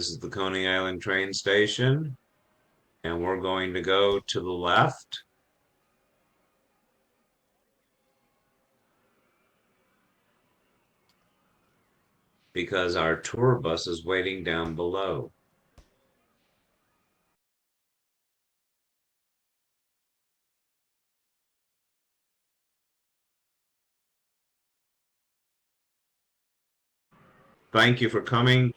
This is the Coney Island train station, and we're going to go to the left because our tour bus is waiting down below. Thank you for coming.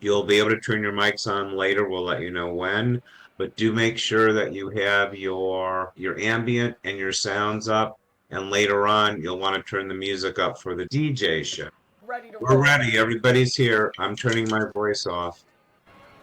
You'll be able to turn your mics on later. We'll let you know when, but do make sure that you have your ambient and your sounds up. And later on, you'll want to turn the music up for the DJ show. Ready to We're roll. ready. Everybody's here. I'm turning my voice off.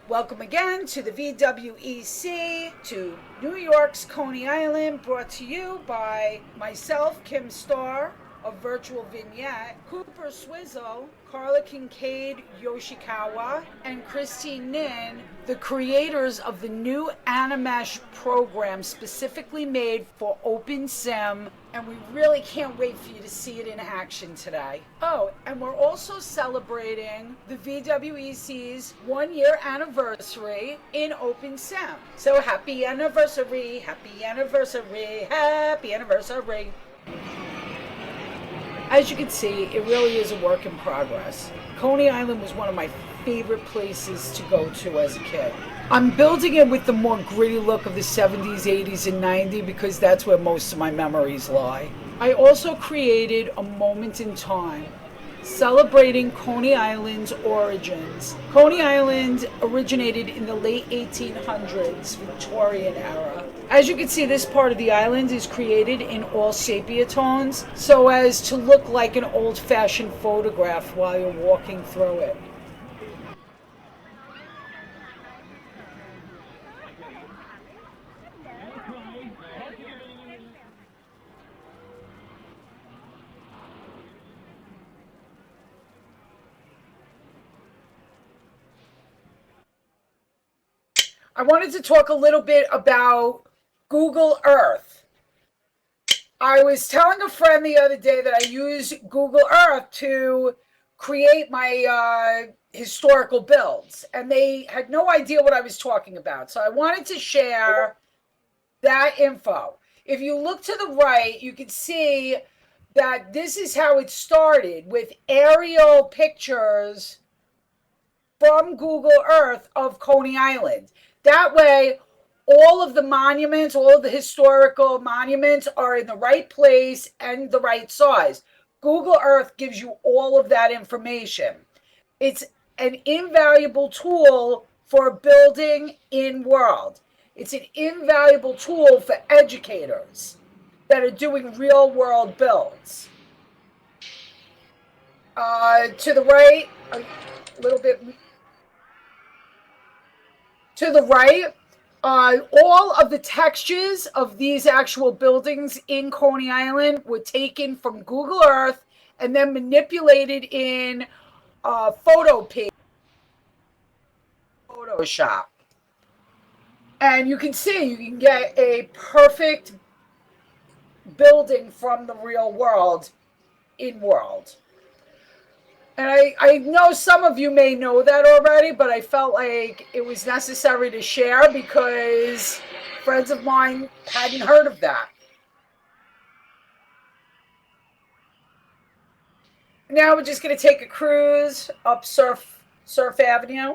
Welcome again to the VWEC, to New York's Coney Island, brought to you by myself, Kimm Starr, of Virtual Vignette, Cooper Swizzle, Carla Kincaid Yoshikawa, and Christine Nin, the creators of the new Animaster program specifically made for OpenSim, and we really can't wait for you to see it in action today. Oh, and we're also celebrating the VWEC's 1-year anniversary in OpenSim. So happy anniversary, happy anniversary, happy anniversary. As you can see, it really is a work in progress. Coney Island was one of my favorite places to go to as a kid. I'm building it with the more gritty look of the 70s, 80s, and 90s because that's where most of my memories lie. I also created a moment in time celebrating Coney Island's origins. Coney Island originated in the late 1800s, Victorian era. As you can see, this part of the island is created in all sepia tones so as to look like an old-fashioned photograph while you're walking through it. I wanted to talk a little bit about Google Earth. I was telling a friend the other day that I use Google Earth to create my historical builds, and they had no idea what I was talking about. So I wanted to share that info. If you look to the right, you can see that this is how it started with aerial pictures from Google Earth of Coney Island. That way, all of the monuments, all of the historical monuments are in the right place and the right size. Google Earth gives you all of that information. It's an invaluable tool for building in world. It's an invaluable tool for educators that are doing real world builds. To the right, a little bit to the right, all of the textures of these actual buildings in Coney Island were taken from Google Earth and then manipulated in Photoshop. And you can see, you can get a perfect building from the real world in world. And I know some of you may know that already, but I felt like it was necessary to share because friends of mine hadn't heard of that. Now we're just going to take a cruise up Surf Avenue.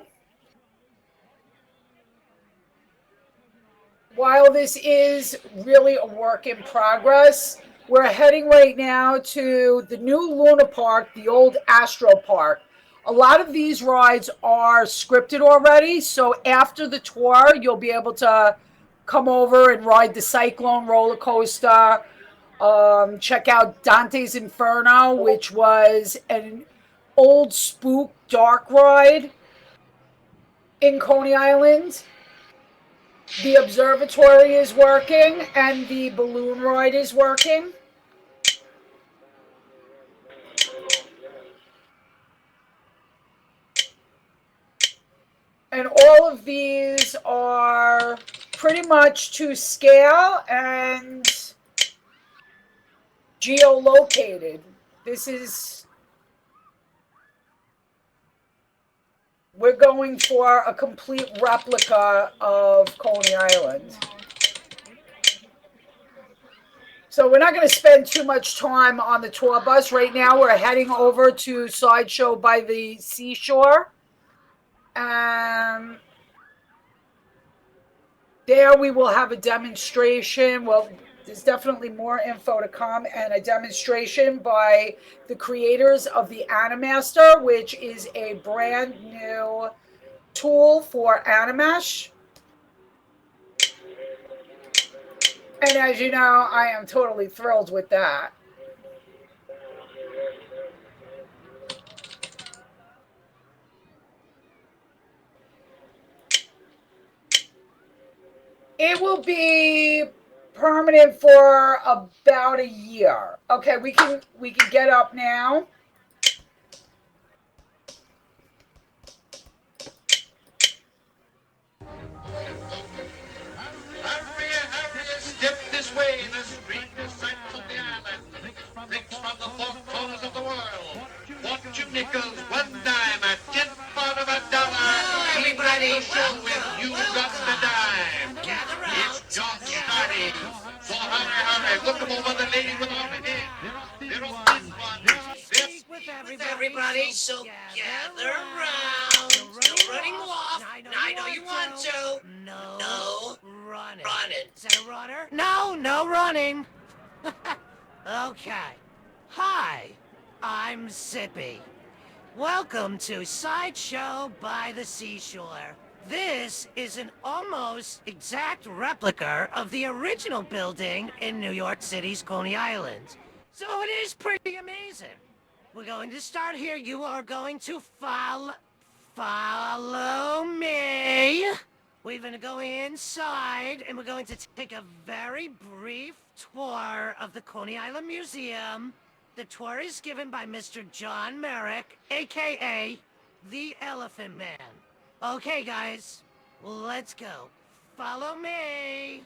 While this is really a work in progress, we're heading right now to the new Luna Park, the old Astro Park. A lot of these rides are scripted already, so after the tour, you'll be able to come over and ride the Cyclone roller coaster. Check out Dante's Inferno, which was an old spook dark ride in Coney Island. The observatory is working and the balloon ride is working. And all of these are pretty much to scale and geolocated. This is We're going for a complete replica of Coney Island. So we're not going to spend too much time on the tour bus. Right now we're heading over to Sideshow by the Seashore. And there we will have a demonstration. Well, there's definitely more info to come, and a demonstration by the creators of the Animaster, which is a brand new tool for Animesh. And as you know, I am totally thrilled with that. It will be permanent for about a year. Okay, we can get up now. Step this way, the street is sight from the island. Thinks from the four corners of the world. Want you nickels, one dime, a tenth part of a dollar. Everybody show with you got the dime. It's just starting. So hurry, look them over the lady with all the head. They're on this one. Everybody, so gather round. No running off. I know you want to. No running. Is that a runner? No running. Okay. Hi, I'm Sippy. Welcome to Sideshow by the Seashore. This is an almost exact replica of the original building in New York City's Coney Island. So it is pretty amazing. We're going to start here. You are going to follow me. We're going to go inside, and we're going to take a very brief tour of the Coney Island Museum. The tour is given by Mr. John Merrick, a.k.a. the Elephant Man. Okay, guys, let's go. Follow me.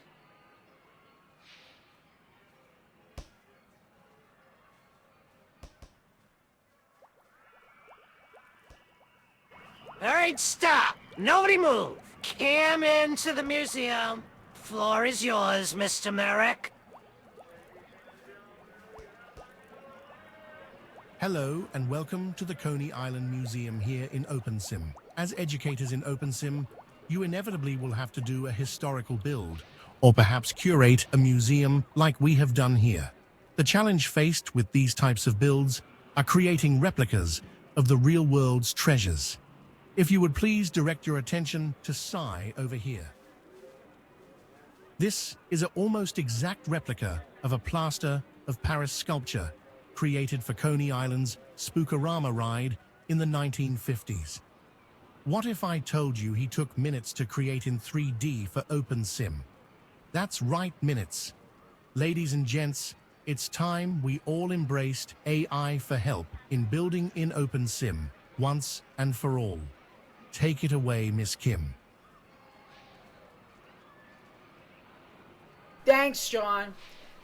All right, stop. Nobody move. Come into the museum. Floor is yours, Mr. Merrick. Hello and welcome to the Coney Island Museum here in OpenSim. As educators in OpenSim, you inevitably will have to do a historical build, or perhaps curate a museum like we have done here. The challenge faced with these types of builds are creating replicas of the real world's treasures. If you would please direct your attention to Psy over here. This is an almost exact replica of a plaster of Paris sculpture created for Coney Island's Spookorama ride in the 1950s. What if I told you he took minutes to create in 3D for OpenSim? That's right, minutes. Ladies and gents, it's time we all embraced AI for help in building in OpenSim once and for all. Take it away, Miss Kimm. Thanks, John.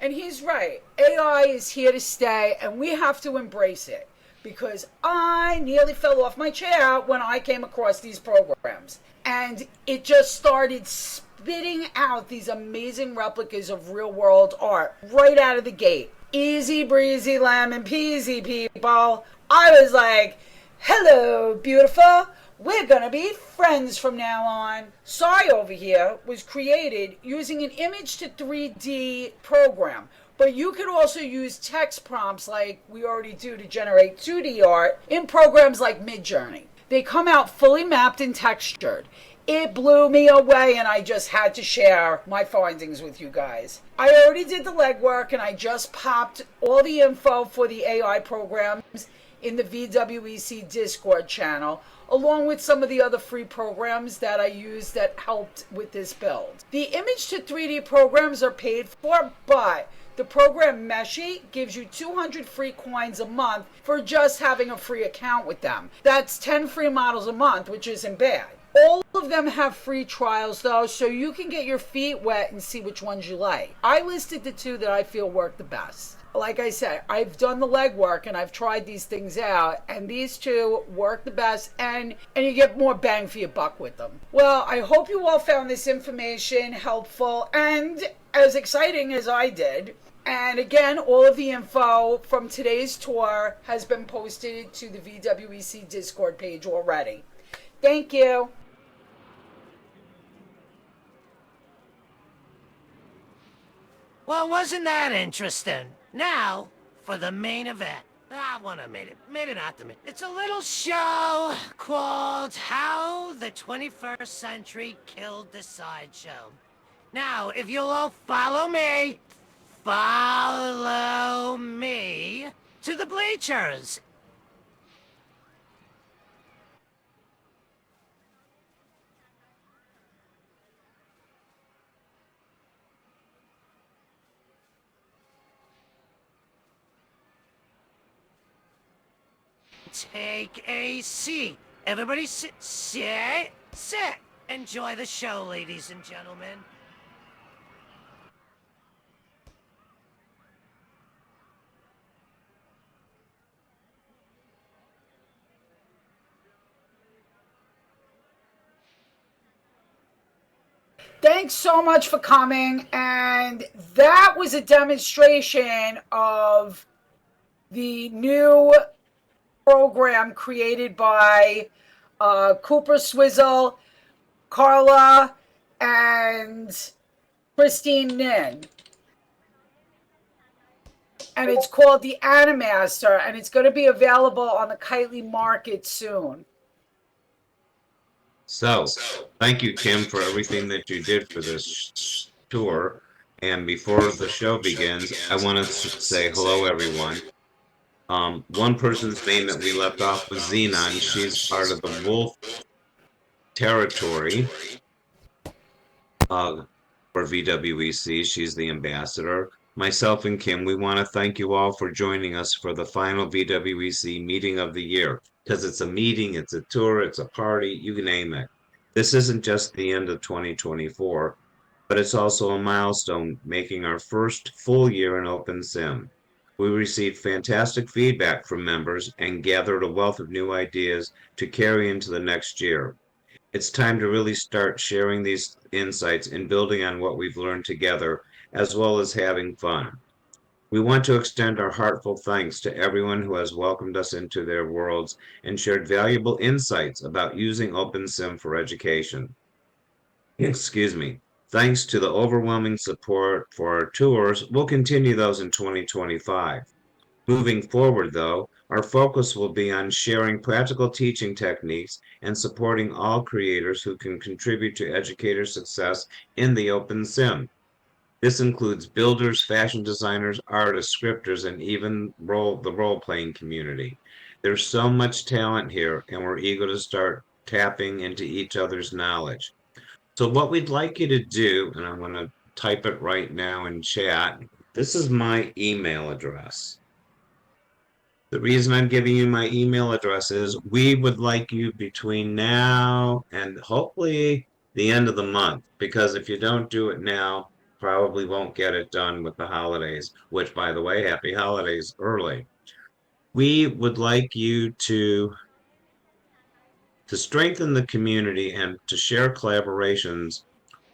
And he's right. AI is here to stay, and we have to embrace it. Because I nearly fell off my chair when I came across these programs. And it just started spitting out these amazing replicas of real-world art right out of the gate. Easy breezy, lemon peasy, people. I was like, hello, beautiful. We're gonna be friends from now on. Psy over here was created using an image to 3D program, but you could also use text prompts like we already do to generate 2D art in programs like Midjourney. They come out fully mapped and textured. It blew me away, and I just had to share my findings with you guys. I already did the legwork, and I just popped all the info for the AI programs in the VWEC Discord channel, along with some of the other free programs that I used that helped with this build. The image to 3D programs are paid for, but the program Meshi gives you 200 free coins a month for just having a free account with them. That's 10 free models a month, which isn't bad. All of them have free trials though, so you can get your feet wet and see which ones you like. I listed the 2 that I feel work the best. Like I said, I've done the legwork and I've tried these things out, and these 2 work the best, and you get more bang for your buck with them. Well, I hope you all found this information helpful and as exciting as I did. And again, all of the info from today's tour has been posted to the VWEC Discord page already. Thank you. Well, wasn't that interesting? Now, for the main event. I want to made it not to me. It's a little show called How the 21st Century Killed the Sideshow. Now, if you'll all follow me to the bleachers. Take a seat. Everybody sit. Enjoy the show, ladies and gentlemen. Thanks so much for coming. And that was a demonstration of the new program created by Cooper Swizzle, Carla, and Christine Nin. And it's called the Animaster, and it's going to be available on the Kitely market soon. So, thank you, Kimm, for everything that you did for this tour. And before the show begins, I want to say hello, everyone. One person's name that we left off was Xenon. She's part of the Wolf territory for VWEC. She's the ambassador. Myself and Kimm, we want to thank you all for joining us for the final VWEC meeting of the year. Because it's a meeting, it's a tour, it's a party, you name it. This isn't just the end of 2024, but it's also a milestone, making our first full year in OpenSim. We received fantastic feedback from members and gathered a wealth of new ideas to carry into the next year. It's time to really start sharing these insights and building on what we've learned together, as well as having fun. We want to extend our heartfelt thanks to everyone who has welcomed us into their worlds and shared valuable insights about using OpenSim for education. Excuse me. Thanks to the overwhelming support for our tours, we'll continue those in 2025. Moving forward, though, our focus will be on sharing practical teaching techniques and supporting all creators who can contribute to educator success in the OpenSim. This includes builders, fashion designers, artists, scripters, and even the role-playing community. There's so much talent here, and we're eager to start tapping into each other's knowledge. So what we'd like you to do, and I'm going to type it right now in chat, this is my email address. The reason I'm giving you my email address is we would like you between now and hopefully the end of the month, because if you don't do it now, probably won't get it done with the holidays, which, by the way, happy holidays early. We would like you to strengthen the community and to share collaborations.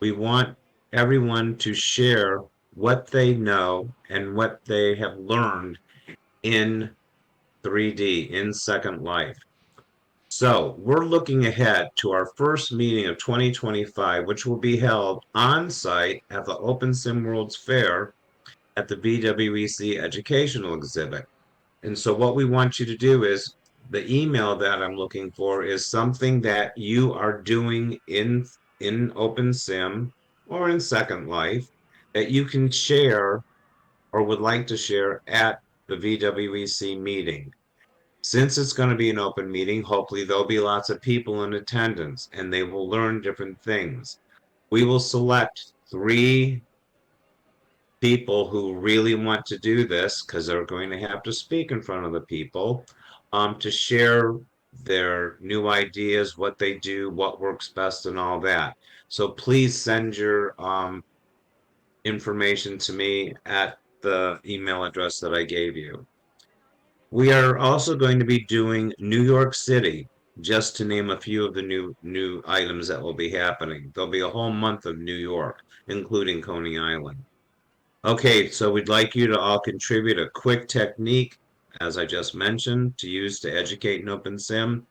We want everyone to share what they know and what they have learned in 3D, in Second Life. So we're looking ahead to our first meeting of 2025, which will be held on site at the OpenSim World's Fair at the VWEC Educational Exhibit. And so what we want you to do is, the email that I'm looking for is something that you are doing in OpenSim or in Second Life that you can share or would like to share at the VWEC meeting. Since it's going to be an open meeting, hopefully there'll be lots of people in attendance and they will learn different things. We will select 3 people who really want to do this, because they're going to have to speak in front of the people, to share their new ideas, what they do, what works best, and all that. So please send your information to me at the email address that I gave you. We are also going to be doing New York City, just to name a few of the new items that will be happening. There'll be a whole month of New York, including Coney Island. Okay, so we'd like you to all contribute a quick technique, as I just mentioned, to use to educate in OpenSim.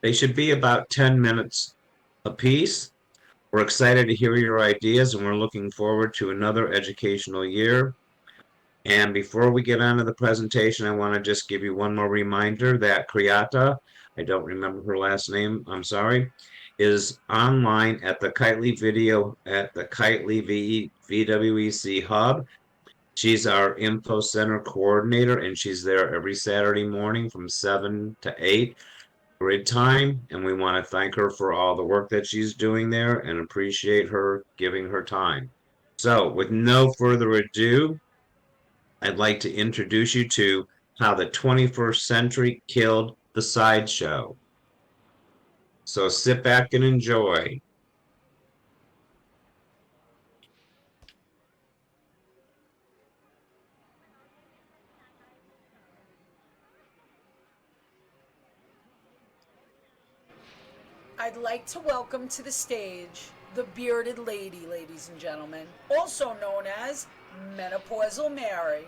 They should be about 10 minutes apiece. We're excited to hear your ideas, and we're looking forward to another educational year. And before we get on to the presentation, I want to just give you one more reminder that Kriata, I don't remember her last name, I'm sorry, is online at the Kitely VWEC hub. She's our info center coordinator, and she's there every Saturday morning from 7 to 8 grid time. And we want to thank her for all the work that she's doing there and appreciate her giving her time. So with no further ado, I'd like to introduce you to how the 21st century killed the sideshow. So sit back and enjoy. I'd like to welcome to the stage the bearded lady, ladies and gentlemen, also known as Menopausal Mary.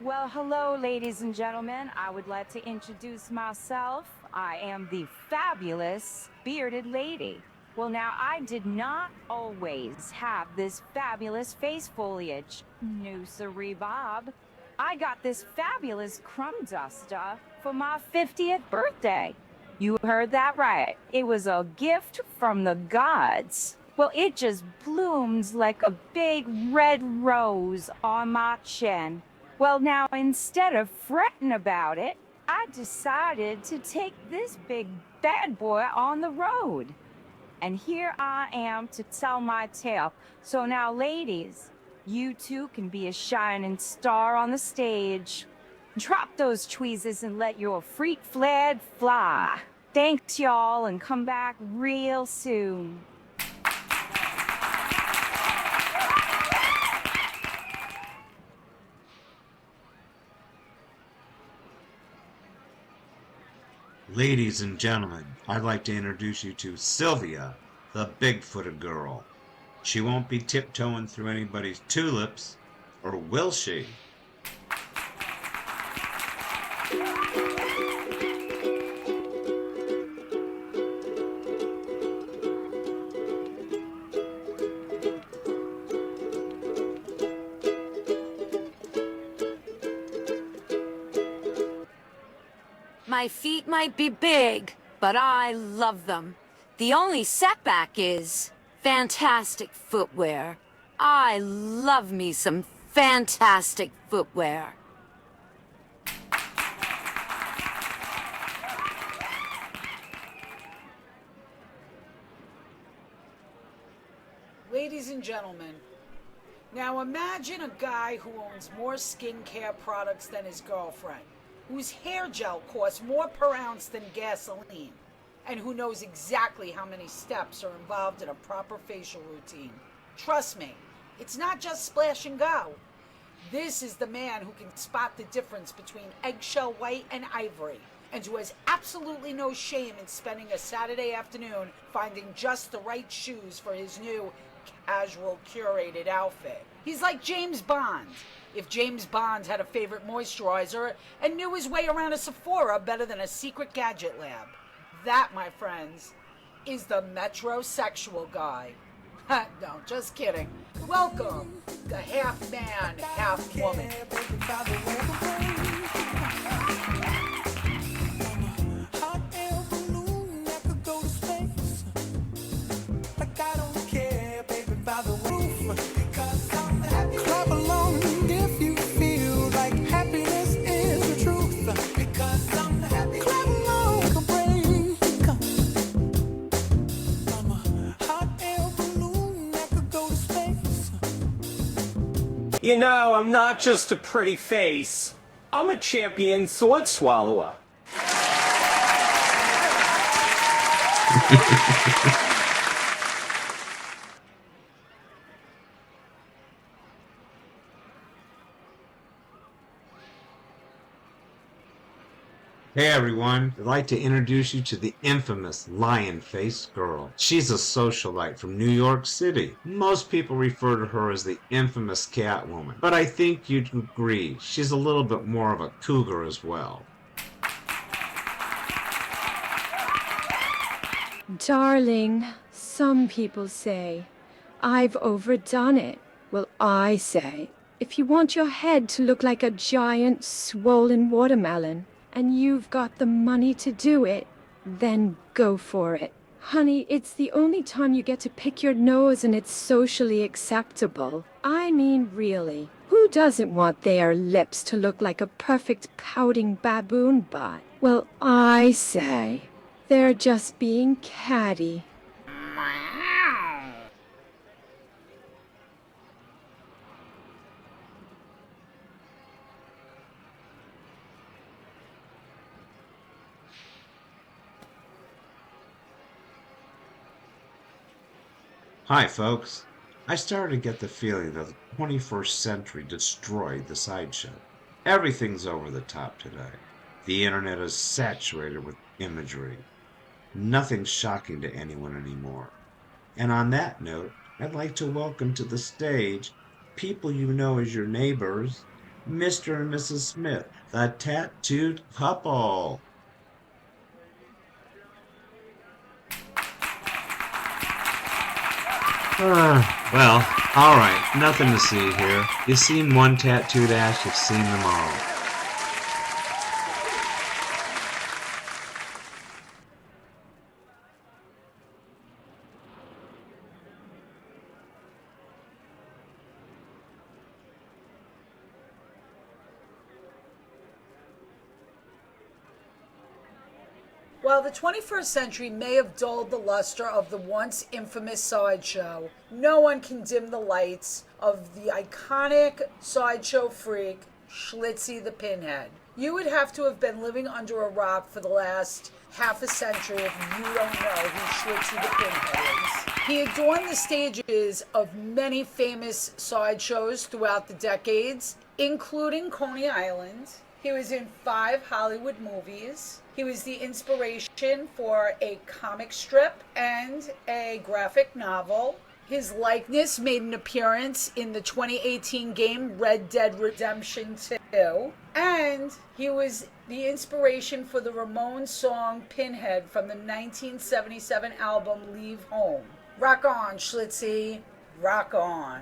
Well, hello, ladies and gentlemen. I would like to introduce myself. I am the fabulous bearded lady. Well, now, I did not always have this fabulous face foliage. No, sirree, Bob. I got this fabulous crumb duster for my 50th birthday. You heard that right. It was a gift from the gods. Well, it just blooms like a big red rose on my chin. Well, now, instead of fretting about it, I decided to take this big bad boy on the road. And here I am to tell my tale. So now, ladies, you too can be a shining star on the stage. Drop those tweezers and let your freak flag fly. Thanks, y'all, and come back real soon. Ladies and gentlemen, I'd like to introduce you to Sylvia, the Big-footed girl. She won't be tiptoeing through anybody's tulips, or will she? My feet might be big, but I love them. The only setback is fantastic footwear. I love me some fantastic footwear. Ladies and gentlemen, now imagine a guy who owns more skincare products than his girlfriend, whose hair gel costs more per ounce than gasoline, and who knows exactly how many steps are involved in a proper facial routine. Trust me, it's not just splash and go. This is the man who can spot the difference between eggshell white and ivory, and who has absolutely no shame in spending a Saturday afternoon finding just the right shoes for his new casual curated outfit. He's like James Bond. If James Bond had a favorite moisturizer and knew his way around a Sephora better than a secret gadget lab. That, my friends, is the metrosexual guy. No, just kidding. Welcome, the half man, half woman. You know, I'm not just a pretty face. I'm a champion sword swallower. Hey everyone, I'd like to introduce you to the infamous lion-faced girl. She's a socialite from New York City. Most people refer to her as the infamous Catwoman, but I think you'd agree she's a little bit more of a cougar as well. Darling, some people say I've overdone it. Well, I say, if you want your head to look like a giant swollen watermelon, and you've got the money to do it, then go for it. Honey, it's the only time you get to pick your nose and it's socially acceptable. I mean, really, who doesn't want their lips to look like a perfect pouting baboon butt? Well, I say, they're just being catty. Hi folks. I started to get the feeling that the 21st century destroyed the sideshow. Everything's over the top today. The internet is saturated with imagery. Nothing's shocking to anyone anymore. And on that note, I'd like to welcome to the stage people you know as your neighbors, Mr. and Mrs. Smith, the tattooed couple. Well, alright, nothing to see here. You've seen one tattooed ass, you've seen them all. While the 21st century may have dulled the luster of the once infamous sideshow, no one can dim the lights of the iconic sideshow freak, Schlitzie the Pinhead. You would have to have been living under a rock for the last half a century if you don't know who Schlitzie the Pinhead is. He adorned the stages of many famous sideshows throughout the decades, including Coney Island. He was in 5 Hollywood movies. He was the inspiration for a comic strip and a graphic novel. His likeness made an appearance in the 2018 game Red Dead Redemption 2. And he was the inspiration for the Ramones song Pinhead from the 1977 album Leave Home. Rock on, Schlitzie. Rock on.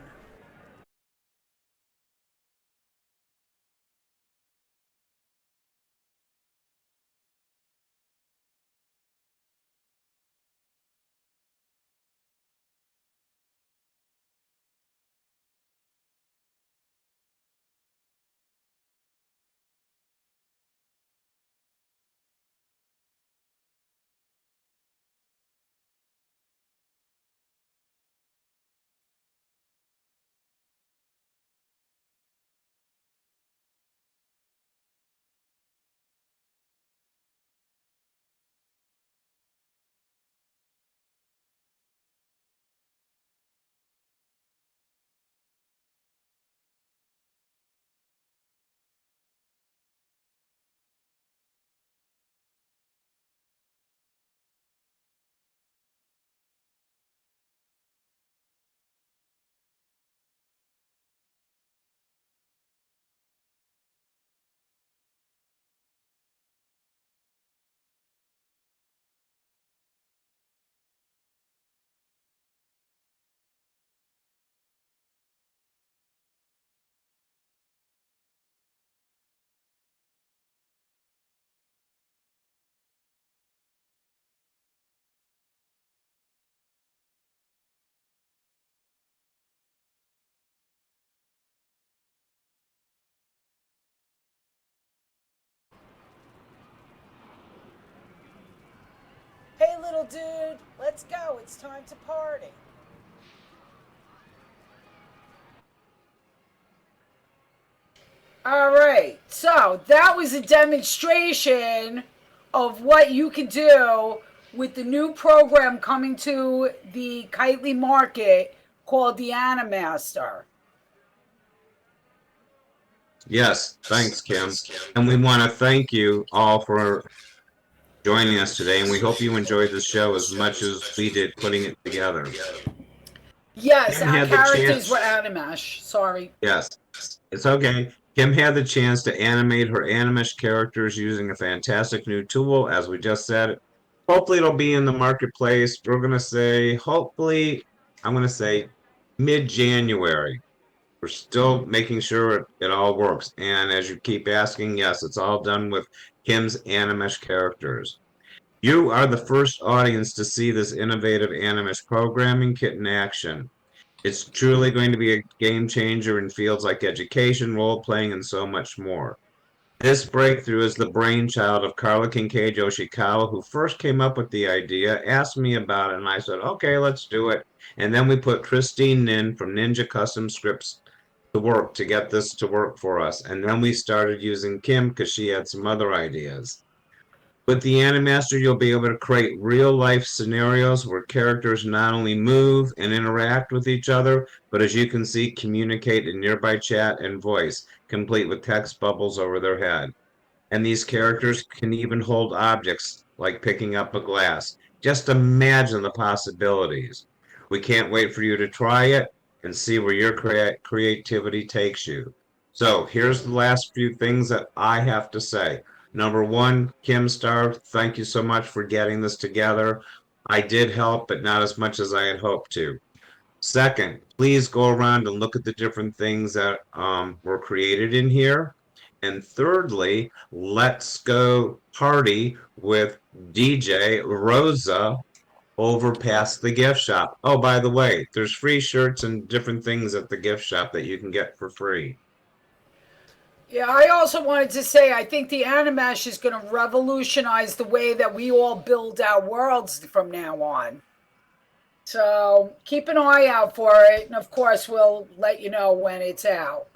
Hey, little dude, let's go. It's time to party. All right. So that was a demonstration of what you can do with the new program coming to the Kitely market called the Animaster. Yes, thanks, Kim. And we want to thank you all for joining us today, and we hope you enjoyed the show as much as we did putting it together. Yes, Kim our had the characters chance. were Animash. Sorry. Yes, it's okay. Kim had the chance to animate her Animesh characters using a fantastic new tool, as we just said. Hopefully, it'll be in the marketplace. We're going to say, hopefully, I'm going to say mid-January. We're still making sure it all works. And as you keep asking, yes, it's all done with Kim's Animesh characters. You are the first audience to see this innovative Animesh programming kit in action. It's truly going to be a game changer in fields like education, role playing, and so much more. This breakthrough is the brainchild of Carla Kincaid Yoshikawa, who first came up with the idea, asked me about it, and I said, okay, let's do it. And then we put Christine Nin from Ninja Custom Scripts to work to get this to work for us. And then we started using Kim because she had some other ideas. With the Animaster, you'll be able to create real-life scenarios where characters not only move and interact with each other, but as you can see, communicate in nearby chat and voice, complete with text bubbles over their head. And these characters can even hold objects, like picking up a glass. Just imagine the possibilities. We can't wait for you to try it and see where your creativity takes you. So here's the last few things that I have to say. Number one, Kimm Starr, thank you so much for getting this together. I did help, but not as much as I had hoped to. Second, please go around and look at the different things that were created in here. And thirdly, let's go party with DJ Rosa over past the gift shop. Oh, by the way, there's free shirts and different things at the gift shop that you can get for free. Yeah, I also wanted to say I think the Animash is going to revolutionize the way that we all build our worlds from now on. So keep an eye out for it, and of course, we'll let you know when it's out.